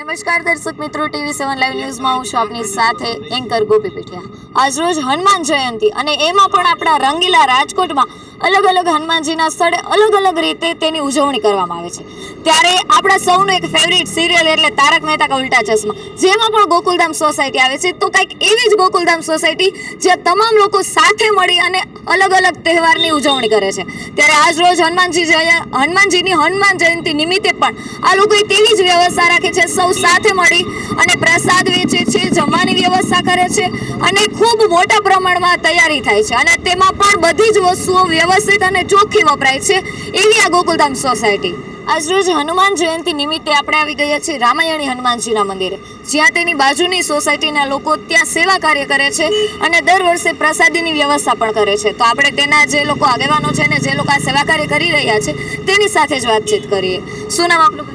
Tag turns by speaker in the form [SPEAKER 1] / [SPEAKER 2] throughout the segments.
[SPEAKER 1] નમસ્કાર દર્શક મિત્રો, TV7 લાઈવ ન્યૂઝમાં હું છું આપની સાથે એન્કર ગોપી પીઠિયા। આજ રોજ હનુમાન જયંતિ અને એમાં પણ આપણા રંગીલા રાજકોટમાં અલગ અલગ હનુમાનજીના સ્થળે અલગ અલગ રીતે તેની ઉજવણી કરવામાં આવે છે। ત્યારે આપણા સૌનું એક ફેવરિટ સિરિયલ એટલે તારક મહેતા કા ઉલ્ટા ચશ્મા, જેમાં પણ ગોકુલધામ સોસાયટી આવે છે। તો કંઈક એવી જ ગોકુલધામ સોસાયટી જ્યાં તમામ લોકો સાથે મળી અને અલગ અલગ તહેવારની ઉજવણી કરે છે। ત્યારે આજ રોજ હનુમાનજીની હનુમાન જયંતિ નિમિત્તે પણ આ લોકોએ તેવી જ વ્યવસ્થા રાખી છે। સૌ સાથે મળી અને પ્રસાદ વેચે છે, જમવાની વ્યવસ્થા કરે છે અને ખૂબ મોટા પ્રમાણમાં તૈયારી થાય છે અને તેમાં પણ બધી જ વસ્તુઓ વ્યવસ્થિત અને ચોખ્ખી વપરાય છે એવી આ ગોકુલધામ સોસાયટી। આજ રોજ હનુમાન જયંતિ નિમિત્તે આપણે આવી ગયા છીએ રામાયણી હનુમાનજીના મંદિરે, જ્યાં તેની બાજુની સોસાયટીના લોકો ત્યાં સેવા કાર્ય કરે છે અને દર વર્ષે પ્રસાદીની વ્યવસ્થા પણ કરે છે। તો આપણે તેના જે લોકો આગેવાનો છે ને જે લોકો આ સેવા કાર્ય કરી રહ્યા છે તેની સાથે જ વાતચીત કરીએ। શું નામ આપણું?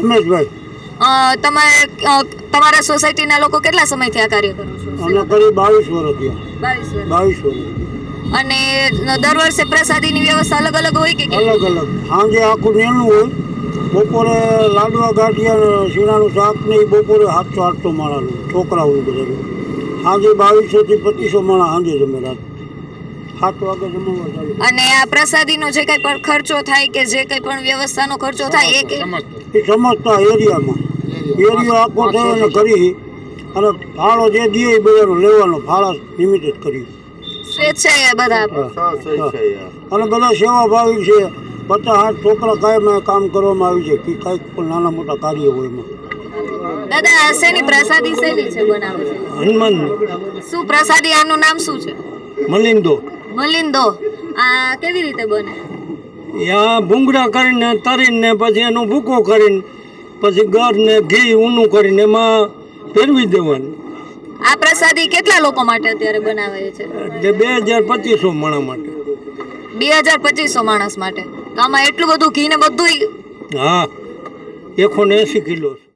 [SPEAKER 2] રમેશભાઈ।
[SPEAKER 1] તમારા સોસાયટીના લોકો કેટલા સમયથી આ કાર્ય કરો છો?
[SPEAKER 2] અમે કરી 22 વર્ષ થયા।
[SPEAKER 1] 22 વર્ષ। અને દર વર્ષે પ્રસાદીની વ્યવસ્થા અલગ અલગ હોય કે
[SPEAKER 2] અલગ અલગ? સાંજે આખું મેનુ હોય, બપોરે લાડવા ગાંઠિયા શીણાનું શાક ને બપોરે 700-800 માણાનું છોકરાઓ બધા। સાંજે 2200 થી 2500 માણા સાંજે જમે, રાત 7 વાગે જમવા ચાલુ।
[SPEAKER 1] અને આ પ્રસાદીનો જે કઈ પણ ખર્ચો થાય કે જે કઈ પણ વ્યવસ્થાનો ખર્ચો થાય
[SPEAKER 2] એ સમજતા એરિયામાં એરિયો આખો થાય અને કરી અને ફાળો જે દે એ બધાનો લેવાનો, ફાળા નિમિત્તે જ કરી
[SPEAKER 1] સ્વેચ્છાએ બધા
[SPEAKER 2] અને બધા સેવાભાવી છે। 50-60 છોકરા કાયમ કામ કરવામાં આવી છે કે કાંઈક પણ નાના મોટા કાર્ય હોય એમાં।
[SPEAKER 1] દાદા, શેની પ્રસાદી શેની છે બનાવે છે?
[SPEAKER 2] હનુમાન।
[SPEAKER 1] શું પ્રસાદી? આનું નામ શું છે?
[SPEAKER 2] મલિંદો।
[SPEAKER 1] મલિંદો। આ કેવી રીતે બને?
[SPEAKER 2] યા ભૂંગળા કરીને તરીને પછી એનો ભૂકો કરીને પછી ગર ને ઘી ઊનું કરીને એમાં ફેરવી દેવાનું।
[SPEAKER 1] આ પ્રસાદી કેટલા લોકો માટે અત્યારે બનાવે છે?
[SPEAKER 2] એટલે 2200 માણસ માટે।
[SPEAKER 1] 2200 માણસ માટે? તો આમાં એટલું બધું ઘી ને બધું?
[SPEAKER 2] હા, 180 કિલો।